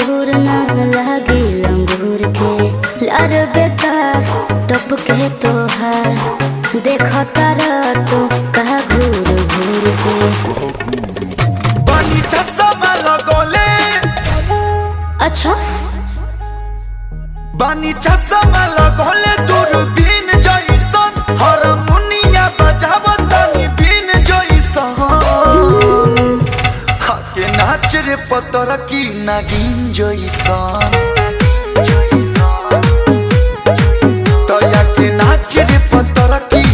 अंगूर ना लागी अंगूर के लार बेकार टप के तोहार देखो तारा तो कहा घूर घूर के बनी चश्मा लगोले। अच्छा बनी चश्मा लगोले दूरबीन जइसन हारमोनिया बजावतनी बीन जइसन हाके नाच रे पतर की नागिन जइसन तया के नाच रे पतर की